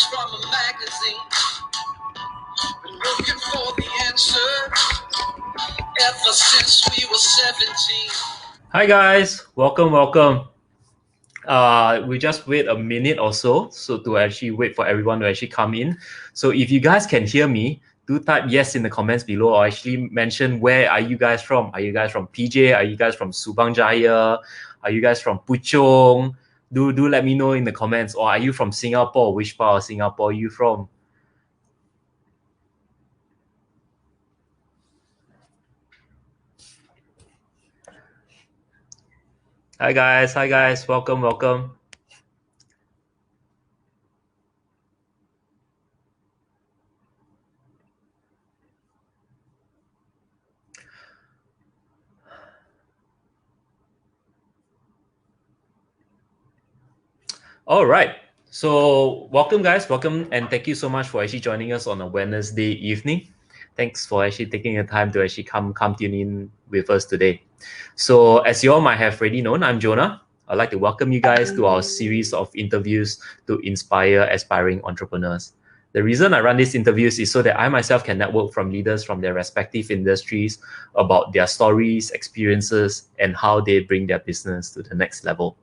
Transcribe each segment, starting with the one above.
pictures from a magazine. Been looking for the answer ever since we were 17. Hi guys, welcome. We just wait a minute or so to actually wait for everyone to actually come in. So if you guys can hear me, do type yes in the comments below, or actually mention where are you guys from. Are you guys from PJ? Are you guys from Subang Jaya? Are you guys from Puchong? Do let me know in the comments. Or are you from Singapore? Which part of Singapore are you from? Hi guys, welcome. All right. So welcome guys, and thank you so much for actually joining us on a Wednesday evening. Thanks for actually taking the time to actually come tune in with us today. So as you all might have already known, I'm Jonah. I'd like to welcome you guys to our series of interviews to inspire aspiring entrepreneurs. The reason I run these interviews is so that I myself can network from leaders from their respective industries about their stories, experiences, and how they bring their business to the next level.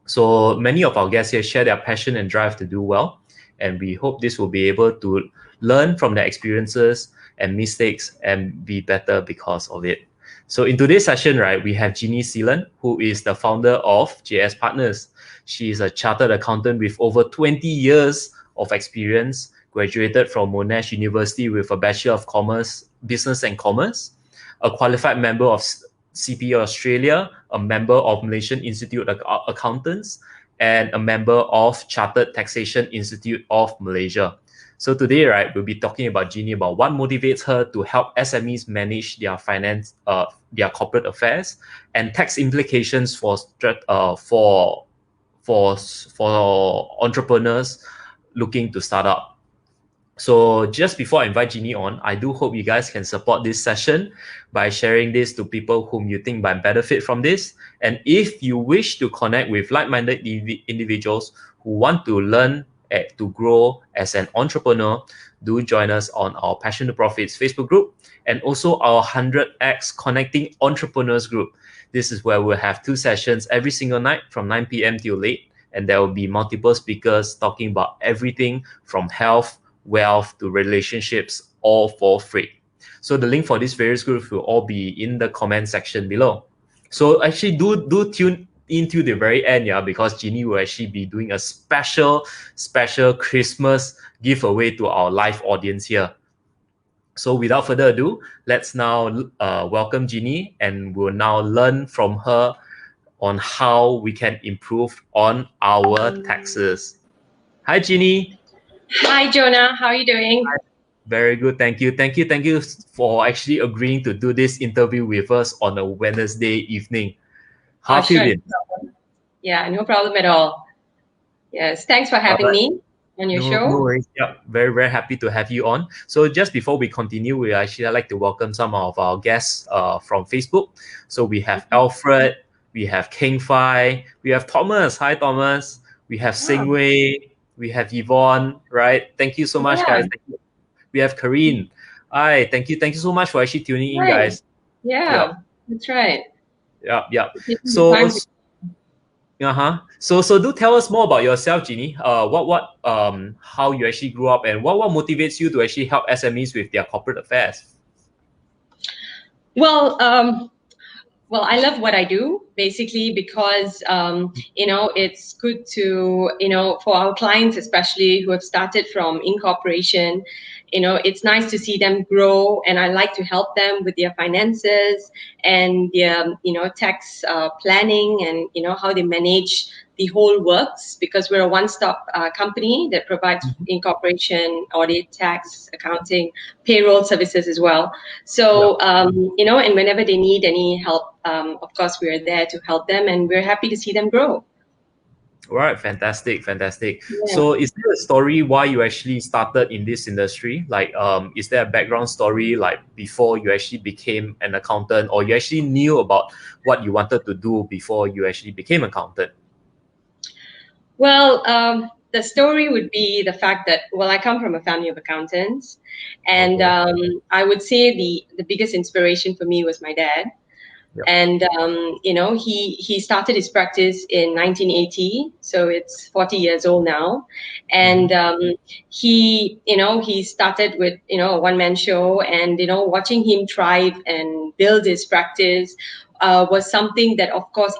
So many of our guests here share their passion and drive to do well, and we hope this will be able to learn from their experiences and mistakes and be better because of it. So in today's session, right, we have Seelan, who is the founder of JS Partners. She is a chartered accountant with over 20 years of experience, graduated from Monash University with a Bachelor of Commerce, Business and Commerce, a qualified member of CPA Australia, a member of Malaysian Institute of Accountants, and a member of Chartered Taxation Institute of Malaysia. So today, right, we'll be talking about Jeannie about what motivates her to help SMEs manage their finance, their corporate affairs, and tax implications for entrepreneurs looking to start up. So just before I invite Jeannie on, I do hope you guys can support this session by sharing this to people whom you think might benefit from this. And if you wish to connect with like-minded individuals who want to learn to grow as an entrepreneur, do join us on our Passion to Profits Facebook group and also our 100X Connecting Entrepreneurs group. This is where we'll have 2 sessions every single night from 9 p.m. till late. And there will be multiple speakers talking about everything from health, wealth to relationships, all for free. So the link for these various groups will all be in the comment section below. So actually do tune into the very end, yeah, because Jeannie will actually be doing a special Christmas giveaway to our live audience here. So without further ado, let's now welcome Jeannie, and we'll now learn from her on how we can improve on our taxes. Hi, Jeannie. Hi, Jonah. How are you doing? Very good. Thank you for actually agreeing to do this interview with us on a Wednesday evening. How have you been? Yeah, no problem at all. Yes, thanks for having me on your show. No worries. Yeah, very happy to have you on. So just before we continue, we actually like to welcome some of our guests from Facebook. So we have Alfred, we have King Fai, we have Thomas. Hi, Thomas. We have Singwei. We have Yvonne, right? Thank you so much, guys. Thank you. We have Karine. Hi, thank you so much for actually tuning in, guys. Yeah, that's right. Yeah. So do tell us more about yourself, Jeannie. How you actually grew up, and what motivates you to actually help SMEs with their corporate affairs? Well, I love what I do, basically, because, it's good to, for our clients, especially who have started from incorporation, it's nice to see them grow, and I like to help them with their finances and their, tax planning and, how they manage the whole works, because we're a one-stop company that provides incorporation, audit, tax, accounting, payroll services as well. So, and whenever they need any help, of course, we're there to help them, and we're happy to see them grow. All right, fantastic. Yeah. So is there a story why you actually started in this industry? Like, is there a background story, like before you actually became an accountant, or you actually knew about what you wanted to do before you actually became an accountant? Well, the story would be the fact that, well, I come from a family of accountants, and Okay. I would say the biggest inspiration for me was my dad. Yep. And he started his practice in 1980, so it's 40 years old now. And he started with a one-man show, and watching him thrive and build his practice was something that, of course,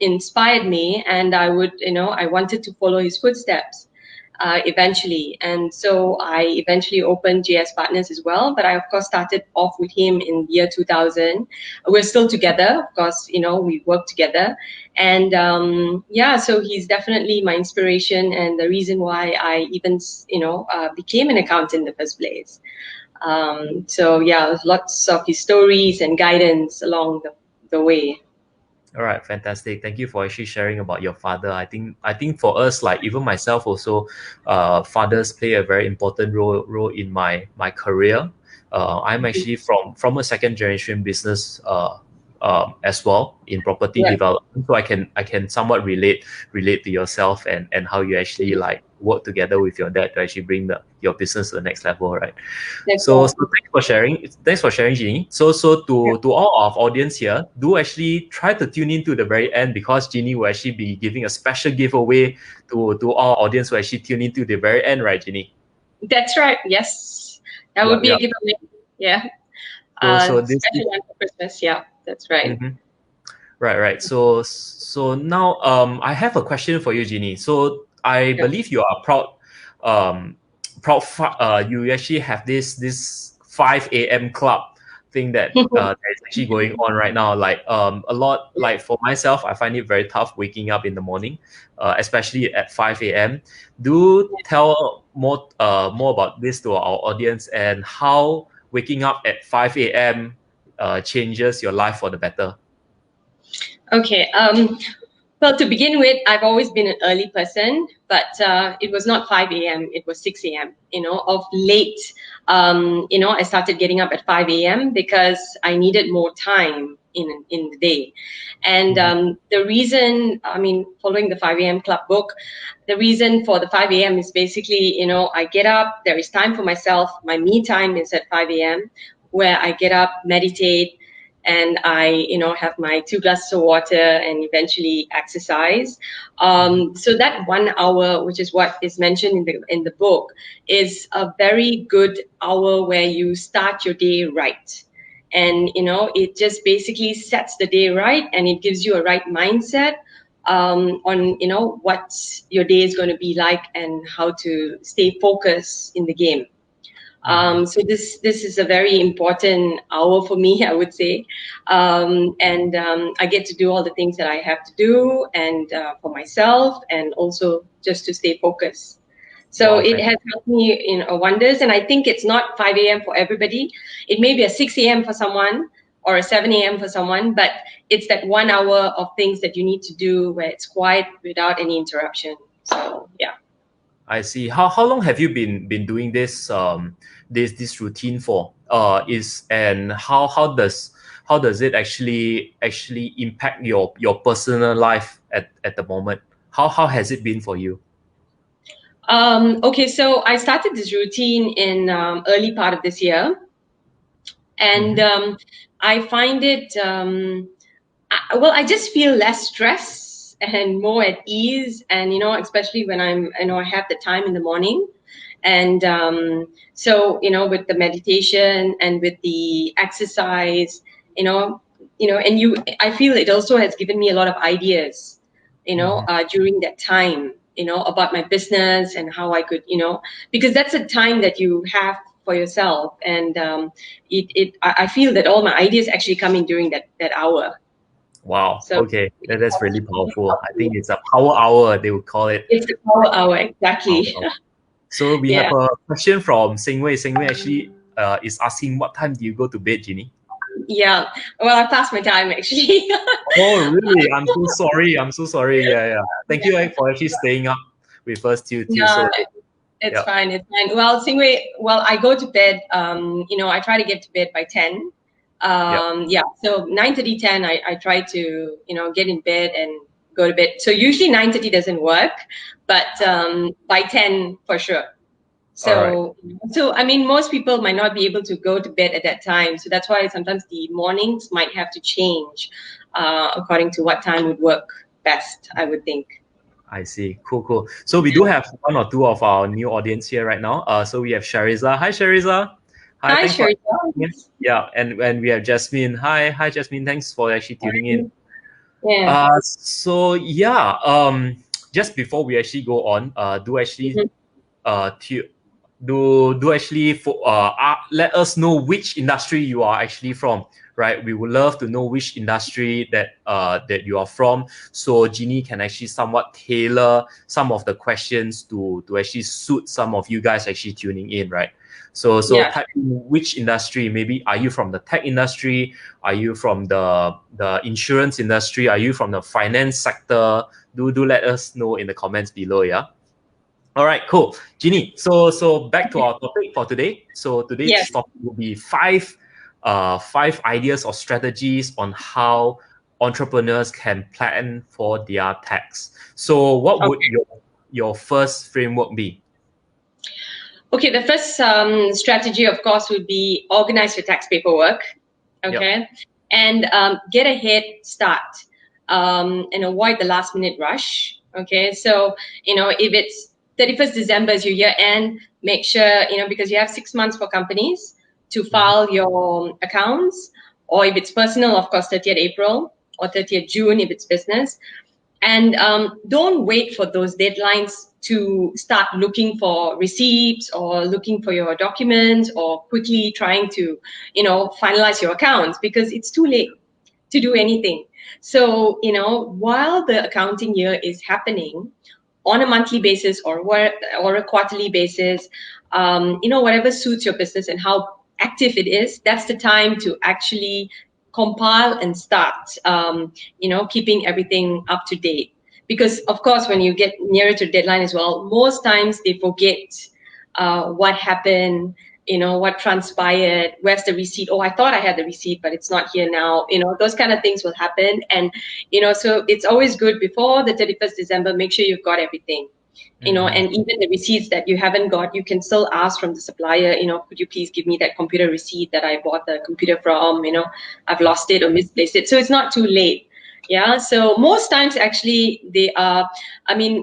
inspired me, and I wanted to follow his footsteps eventually. And so I eventually opened JS Partners as well. But I, of course, started off with him in the year 2000. We're still together, of course, we work together. And so he's definitely my inspiration and the reason why I even, became an accountant in the first place. So yeah, lots of his stories and guidance along the way. All right, fantastic. Thank you for actually sharing about your father. I think for us, like even myself also, fathers play a very important role in my career. I'm actually from a second generation business as well in property Right. development, so I can somewhat relate to yourself and how you actually like work together with your dad to actually bring your business to the next level, right? That's So all. thanks for sharing. Thanks for sharing, Jeannie. So to all of audience here, do actually try to tune in to the very end because Jeannie will actually be giving a special giveaway to all audience who actually tune in to the very end, right, Jeannie? That's right. Yes, that Yeah, would be yeah. a giveaway. Yeah. So this Especially for Christmas. Yeah, that's right. mhm. Right, right. So now I have a question for you, Jeannie. So I Yeah. believe you are proud you actually have this 5 a.m. club thing that is actually going on right now. Like a lot like for myself, I find it very tough waking up in the morning, especially at 5 a.m. Do tell more about this to our audience and how waking up at 5 a.m. Changes your life for the better. Okay. Well, to begin with, I've always been an early person, but it was not 5 a.m. It was 6 a.m. Of late, I started getting up at 5 a.m. because I needed more time in the day. And Mhm. the reason, I mean, following the 5 a.m. club book, the reason for the 5 a.m. is basically, I get up, there is time for myself. My me time is at 5 a.m., where I get up, meditate, and I, have my 2 glasses of water and eventually exercise. So that 1 hour, which is what is mentioned in the book, is a very good hour where you start your day right. And it just basically sets the day right, and it gives you a right mindset on what your day is going to be like and how to stay focused in the game. Mhm. So this is a very important hour for me, I would say, and I get to do all the things that I have to do, and for myself, and also just to stay focused. So Wow, it has helped me in wonders, and I think it's not 5 a.m. for everybody. It may be a 6 a.m. for someone or a 7 a.m. for someone, but it's that 1 hour of things that you need to do where it's quiet without any interruption. So yeah. I see. How long have you been doing this routine for? Is and how does it actually impact your personal life at the moment? How has it been for you? Okay, so I started this routine in early part of this year, and Mm-hmm. I find it. I just feel less stress and more at ease, and especially when I have the time in the morning, and so with the meditation and with the exercise, and I feel it also has given me a lot of ideas, Mm-hmm. during that time, about my business and how I could, because that's a time that you have for yourself, and I feel that all my ideas actually come in during that hour. Wow. So Okay. That's really powerful. I think it's a power hour, they would call it. it's the power hour, Power exactly. hour. So we have Yeah. a question from Singwei. Singwei actually is asking what time do you go to bed, Ginny? Yeah. Well, I passed my time actually. Oh, really? I'm so sorry. I'm so sorry. Yeah, yeah. Thank you Yeah. for actually staying up with us till so No, late. it's Yeah, fine. It's fine. Well, Singway, well, I go to bed, I try to get to bed by 10. yeah. Yeah. So 9:30, 10, I try to, get in bed and go to bed. So usually 9:30 doesn't work, but by 10 for sure. So, so I mean, most people might not be able to go to bed at that time. So that's why sometimes the mornings might have to change according to what time would work best, I would think. I see. Cool, cool. So we do have one or two of our new audience here right now. So we have Shariza. Hi, Shariza. Hi, Hi, thanks for Shariza. yeah, and we have Jasmine. Hi, Jasmine. Thanks for actually tuning in. Yeah. So yeah, just before we actually go on, do actually do actually let us know which industry you are actually from, right? We would love to know which industry that you are from, so Jeannie can actually somewhat tailor some of the questions to actually suit some of you guys actually tuning in, right? So Yeah. type in which industry. Maybe are you from the tech industry? Are you from the insurance industry? Are you from the finance sector? Do let us know in the comments below, yeah. All right, cool. Jeannie, so back to our topic for today. So today's Yes. topic will be five ideas or strategies on how entrepreneurs can plan for their tax. So what would Okay. your first framework be? Okay, the first strategy, of course, would be organize your tax paperwork, okay, Yep. and get a head start and avoid the last minute rush. Okay, so if it's 31st December is your year end, make sure because you have 6 months for companies to file your accounts, or if it's personal, of course, 30th April or 30th June if it's business. And don't wait for those deadlines to start looking for receipts or looking for your documents or quickly trying to, finalize your accounts, because it's too late to do anything. So, while the accounting year is happening on a monthly basis or a quarterly basis, whatever suits your business and how active it is, that's the time to actually compile and start, keeping everything up to date. Because of course, when you get nearer to deadline as well, most times they forget what happened, what transpired, where's the receipt? Oh, I thought I had the receipt, but it's not here now. Those kind of things will happen. And, so it's always good before the 31st December, make sure you've got everything. And even the receipts that you haven't got, you can still ask from the supplier, could you please give me that computer receipt that I bought the computer from, I've lost it or misplaced it. So it's not too late. Yeah. So most times actually they are,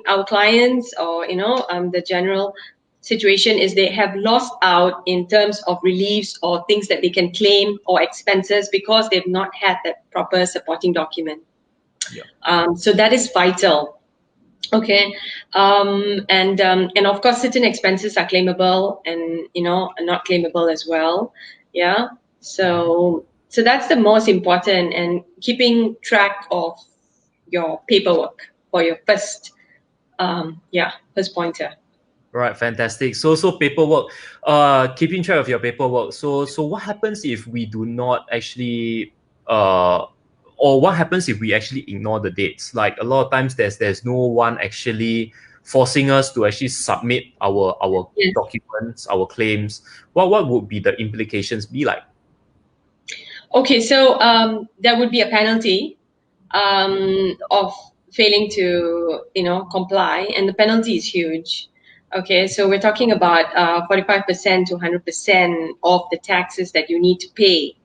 our clients or, the general situation is they have lost out in terms of reliefs or things that they can claim or expenses because they've not had that proper supporting document. Yeah. So that is vital. Okay, and of course, certain expenses are claimable and not claimable as well. Yeah, so that's the most important, and keeping track of your paperwork for your first first pointer. Right, fantastic. So paperwork, keeping track of your paperwork. So what happens if we do not actually or what happens if we actually ignore the dates? Like a lot of times there's no one actually forcing us to actually submit our Yes. documents, our claims. What would be the implications be like? Okay, so there would be a penalty of failing to comply, and the penalty is huge. Okay, so we're talking about 45% to 100% of the taxes that you need to pay.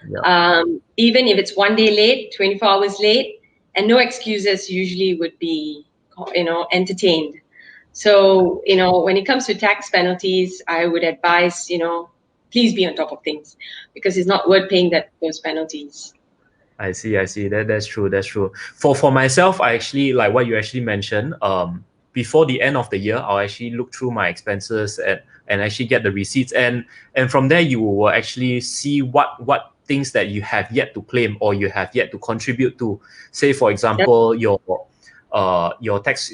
Yeah. Even if it's 1 day late, 24 hours late, and no excuses usually would be entertained. So when it comes to tax penalties, I would advise please be on top of things, because it's not worth paying those penalties. I see. That's true. That's true. For myself, I actually like what you actually mentioned. Before the end of the year, I'll actually look through my expenses and actually get the receipts, and from there you will actually see what things that you have yet to claim or you have yet to contribute to. Say for example, your tax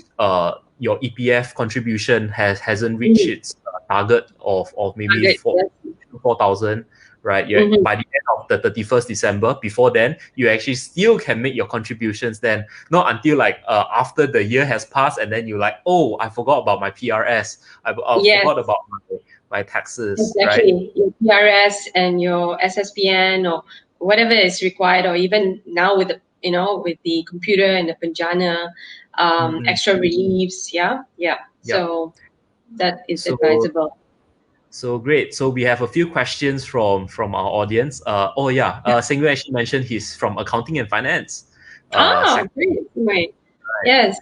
your EPF contribution hasn't reached its target of maybe Target, yes. 4,000, right? Yeah, Mhm. by the end of the 31st December. Before then, you actually still can make your contributions. Then not until like after the year has passed, and then you're like, oh, I forgot about my PRS. I Yes, forgot about my taxes, right? exactly. Your PRS and your SSPN or whatever is required, or even now with the with the computer and the Panjana, extra reliefs. Yeah. So that is So advisable. so great. So we have a few questions from our audience. Sengyu actually mentioned he's from accounting and finance. Great. Right. Yes.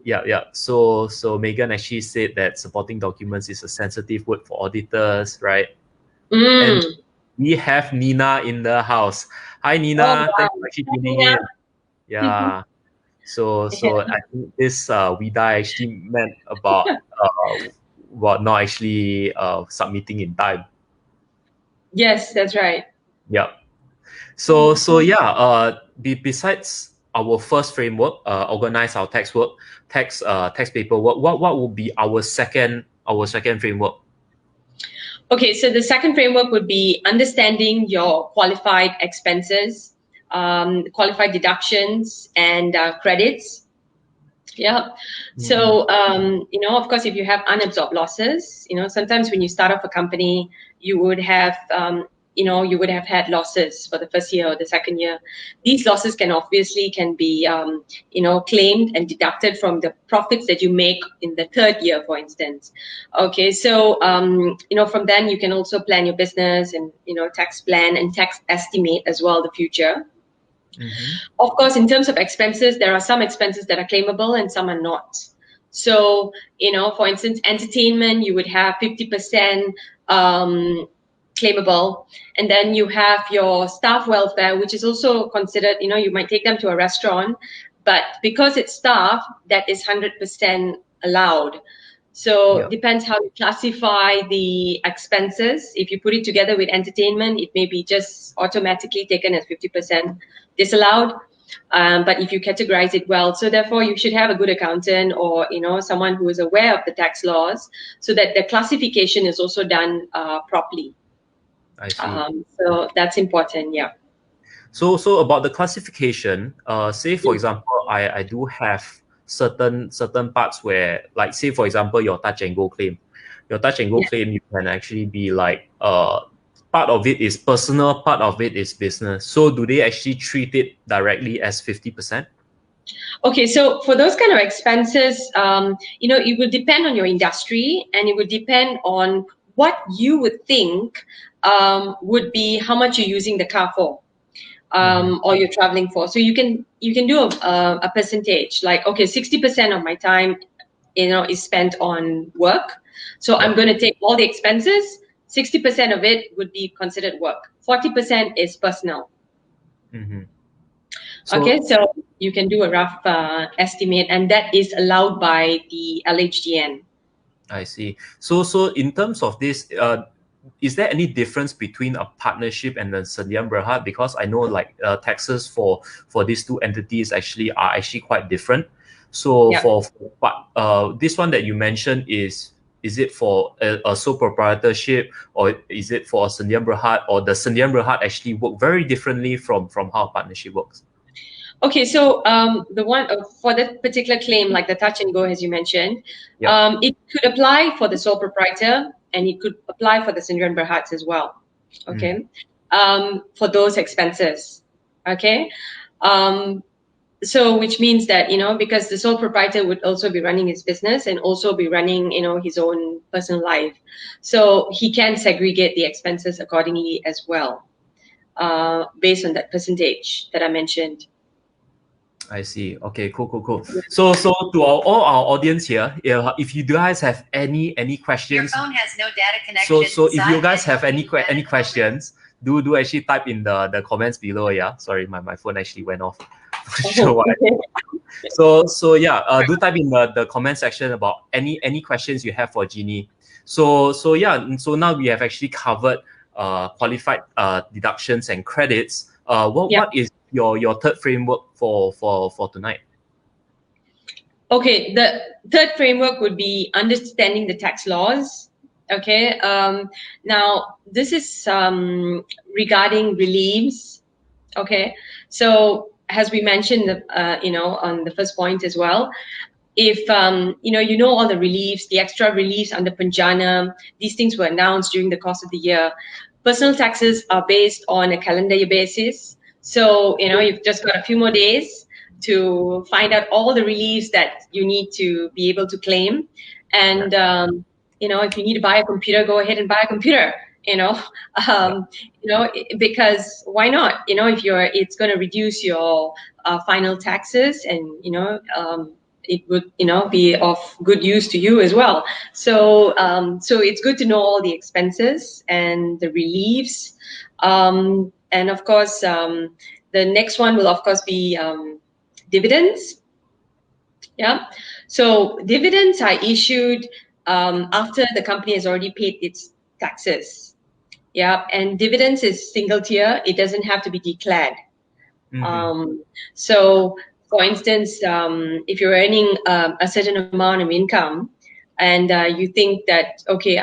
Yeah. So Megan actually said that supporting documents is a sensitive word for auditors, right? And Mm. we have Nina in the house. Hi Oh, Nina, thanks for wow. actually Hi, tuning Nina. in. Yeah. So I think this Vida actually meant about not actually submitting in time. Yes, that's right. Yeah. Besides our first framework, organize our tax paperwork. What would be our second framework? Okay, so the second framework would be understanding your qualified expenses, qualified deductions, and credits. Yeah. So, of course, if you have unabsorbed losses, sometimes when you start off a company, you would have, you would have had losses for the first year or the second year. These losses can be, claimed and deducted from the profits that you make in the third year, for instance. Okay. So, from then you can also plan your business and, tax plan and tax estimate as well, the future. Of course, in terms of expenses, there are some expenses that are claimable and some are not. So, for instance, entertainment, you would have 50% claimable. And then you have your staff welfare, which is also considered, you might take them to a restaurant, but because it's staff, that is 100% allowed. So Yeah. depends how you classify the expenses. If you put it together with entertainment, it may be just automatically taken as 50% disallowed. But if you categorize it well, so therefore you should have a good accountant or someone who is aware of the tax laws, so that the classification is also done properly. I see. So that's important. Yeah. So about the classification, say for example, I do have certain parts where, like, say for example, your touch and go claim. Your touch and go Yeah. claim, you can actually be like, part of it is personal, part of it is business. So do they actually treat it directly as 50%? Okay, so for those kind of expenses, it will depend on your industry, and it would depend on what you would think would be how much you're using the car for, or you're traveling for. So you can do a percentage, like, okay, 60% of my time, is spent on work. So I'm Yep. going to take all the expenses. 60% of it would be considered work. 40% is personal. Okay, So so you can do a rough estimate, and that is allowed by the LHDN. I see. So in terms of this, is there any difference between a partnership and the Sendian Berhad? Because I know, like, taxes for these two entities are actually quite different. So Yeah. this one that you mentioned, is it for a sole proprietorship, or is it for a Sendian Berhad, or the Sendian Berhad actually work very differently from how a partnership works? Okay, so the one for that particular claim, like the touch and go, as you mentioned, Yep. it could apply for the sole proprietor, and it could apply for the Sendirian Berhads as well. Okay, for those expenses. Okay, so which means that because the sole proprietor would also be running his business and also be running his own personal life, so he can segregate the expenses accordingly as well, based on that percentage that I mentioned. I see. Okay, cool. So to all our audience here, if you guys have any questions, your phone has no data connection. So if you guys have any questions, do actually type in the comments below. Yeah, sorry, my phone actually went off. Not sure why. Do type in the comment section about any questions you have for Jeannie. So now we have actually covered qualified deductions and credits. What is your third framework for tonight? Okay, the third framework would be understanding the tax laws. Okay, now this is regarding reliefs. Okay, so as we mentioned, on the first point as well, if all the reliefs, the extra reliefs under Panjana, these things were announced during the course of the year. Personal taxes are based on a calendar year basis. So, you've just got a few more days to find out all the reliefs that you need to be able to claim. And, if you need to buy a computer, go ahead and buy a computer, because why not? If it's going to reduce your final taxes, and, it would, be of good use to you as well. So, so it's good to know all the expenses and the reliefs. And of course, the next one will of course be dividends. Yeah. So dividends are issued after the company has already paid its taxes. Yeah. And dividends is single tier. It doesn't have to be declared. So for instance, if you're earning a certain amount of income, and you think that, okay,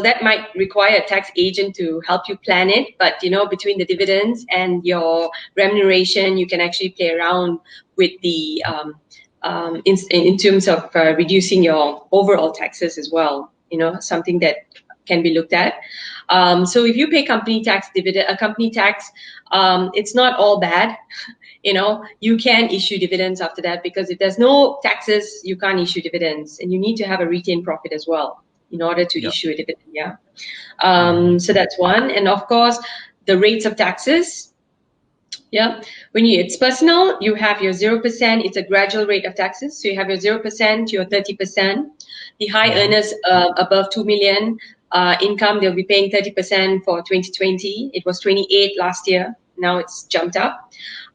that might require a tax agent to help you plan it, but between the dividends and your remuneration, you can actually play around with the in terms of reducing your overall taxes as well. Something that can be looked at. So if you pay company tax, it's not all bad. You can issue dividends after that, because if there's no taxes, you can't issue dividends, and you need to have a retained profit as well in order to issue a dividend. Yeah. So that's one. And of course, the rates of taxes. Yeah. When it's personal, you have your 0%. It's a gradual rate of taxes. So you have your 0%, your 30%. The high earners above 2 million income, they'll be paying 30% for 2020. It was 28 last year. Now it's jumped up.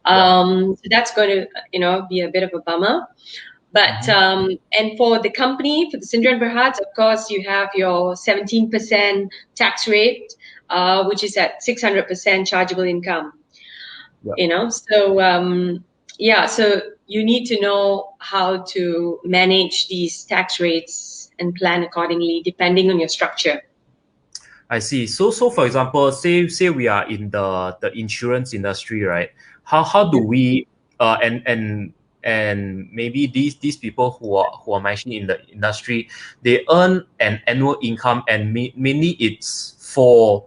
So that's going to, be a bit of a bummer. But and for the company, for the Sdn Bhd, of course, you have your 17% tax rate, which is at 600% chargeable income. So so you need to know how to manage these tax rates and plan accordingly, depending on your structure. I see. So for example, say we are in the insurance industry, right? How do we and maybe these people who are actually in the industry, they earn an annual income, and mainly it's for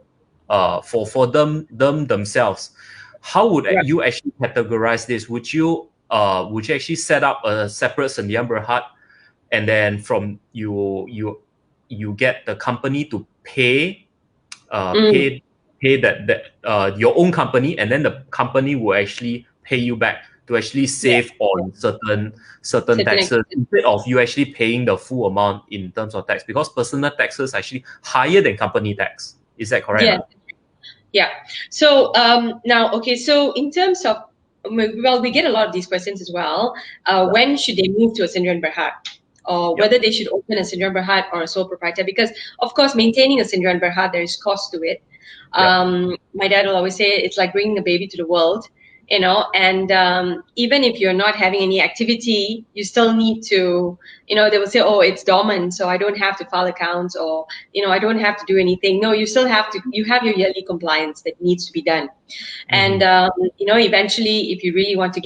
themselves. How would you actually categorize this? Would you actually set up a separate Sdn Bhd, and then from you get the company to pay that your own company, and then the company will actually pay you back to actually save on certain taxes, instead of you actually paying the full amount in terms of tax, because personal taxes are actually higher than company tax. Is that correct? Yeah. Yeah. So now, okay. So in terms of, well, we get a lot of these questions as well. When should they move to a Sdn Bhd? Or whether they should open a Sdn Bhd or a sole proprietor? Because of course, maintaining a Sdn Bhd, there is cost to it. My dad will always say it's like bringing a baby to the world. And even if you're not having any activity, you still need to, they will say, oh, it's dormant, so I don't have to file accounts, or, I don't have to do anything. No, you still have to, you have your yearly compliance that needs to be done. And, eventually, if you really want to